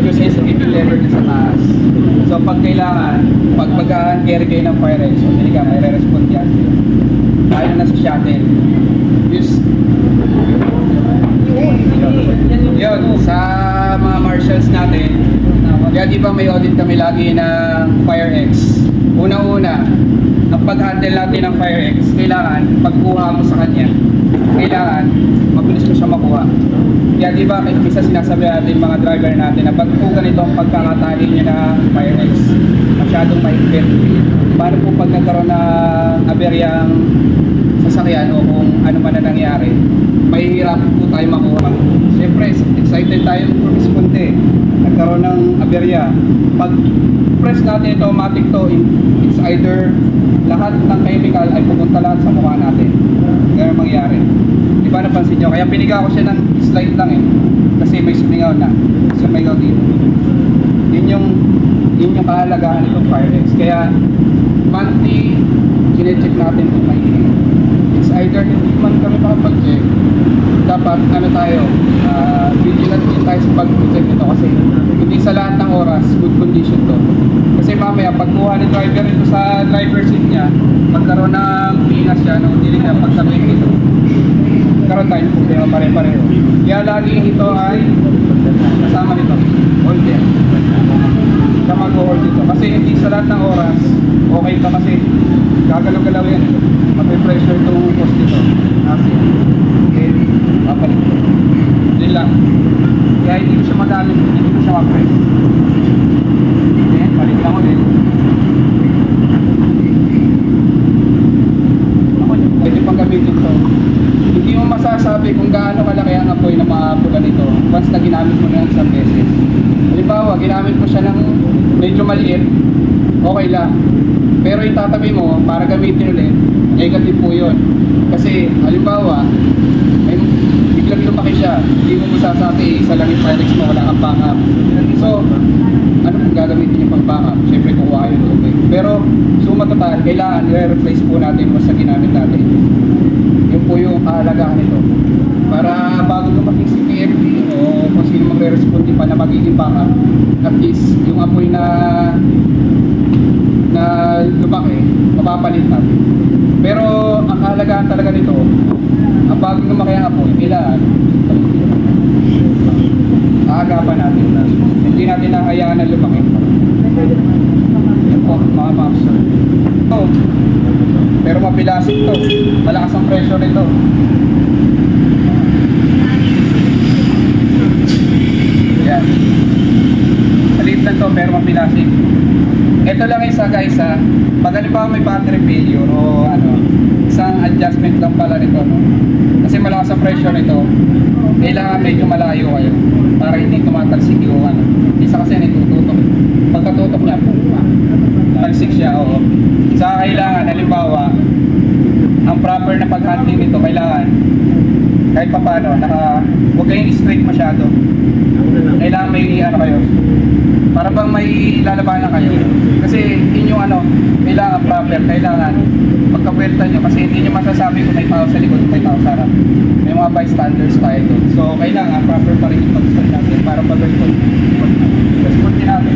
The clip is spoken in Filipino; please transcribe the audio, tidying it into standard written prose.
medyo sensitive yung lever niya sa taas. So pag kailangan, pag mag-carry kayo ng fire exit, so hindi ka, may re-respond yan. Tayo na sa shuttle. Yun, sa mga marshals natin, kaya di ba may audit kami lagi ng FireX. Una-una, ang pag-handle natin ng FireX, kailangan pagkuha mo sa kanya, kailangan mabilis mo siya makuha. Kaya di ba isa sinasabi natin mga driver natin na pag ganito ang pagkakatali niya na FireX, masyadong mahigpit. Paano po pag nagkaroon ng aberyang sasakyan o kung ano man na nangyari, mahihirap po tayo makuha. Siyempre, excited tayo mag-responde. Nagkaroon ng aberya. Pag press natin ito, automatic to, it's either lahat ng chemical ay pupunta lahat sa mukha natin. Ganyan mangyari. Di ba napansin nyo? Kaya piniga ko siya ng slide lang eh. Kasi may sumingaw na. Sumingaw dito. Yun yung kahalagahan itong FireX. Kaya monthly, chinecheck natin kung may it's either hindi man kami makapag-check, dapat ano tayo, vigilant din tayo sa pag-check nito kasi hindi sa lahat ng oras good condition to. Kasi mamaya pagkuha ni driver ito sa driver seat niya, magkaroon ng pingas siya nung hindi niya pagsabihin nito, karoon tayo ng problema pare-pareho. Kaya lagi ito ay kasama nito, hold there. Ka mag-hold dito kasi hindi sa lahat ng oras okay ka kasi gagalaw-galaw yan, mag-pressure itong post dito kasi okay, papalit ito din lang, kaya hindi ko siya madami, hindi ko siya ma-press. Okay, palit lang ulit. Pwede pang gamitin ito, hindi mo masasabi kung gaano kalaki ang apoy na maapula nito once na ginamit mo na yan isang beses. Halimbawa, ginamit mo siya ng medyo maliit, okay lang. Pero itatabi mo para gamitin ulit, negative po yun. Kasi halimbawa, may biglang lumaki siya, hindi mo masasabi isa lang yung FireX mo, wala kang backup. So, ano kung gagamitin yung pang backup? Siyempre kukuha yun okay. Pero suma total, kailangan i-replace po natin mas sa ginamit natin. Yun po yung kahalagahan nito. Para bago dumating si PFD o kung sino magre-respond pa na magiging backup, at least yung apoy na lumaki, mapapalit natin. Pero ang kahalagahan talaga nito, ang bagong lumaki ang apoy, kailangan aagapan natin. Hindi natin nahayaan na lumaki. Yan po, mga maps. Pero mapilasik to, malakas ang pressure nito. Yan. Maliit lang to, pero mapilasik. Ito lang isa guys ha, pag halimbawa may battery failure o ano, isang adjustment lang pala nito, no? Kasi malakas ang pressure nito, kailangan medyo malayo kayo para hindi tumatalsik yung ano. Isa kasi nitututok, pagkatutok niya, talsik siya, oo. Sa kailangan, halimbawa, ang proper na pag-handling nito, kailangan kahit pa paano, huwag kayong straight masyado. Kailangan may ano kayo, para bang may lalabanan kayo. Kasi inyong ano, kailangan proper, kailangan pagkapuwerta nyo kasi hindi nyo masasabi kung may tao sa likod, may tao sa harap. May mga bystanders tayo doon. So kailangan proper pa rin yung pag-stand natin para pag-respond din natin.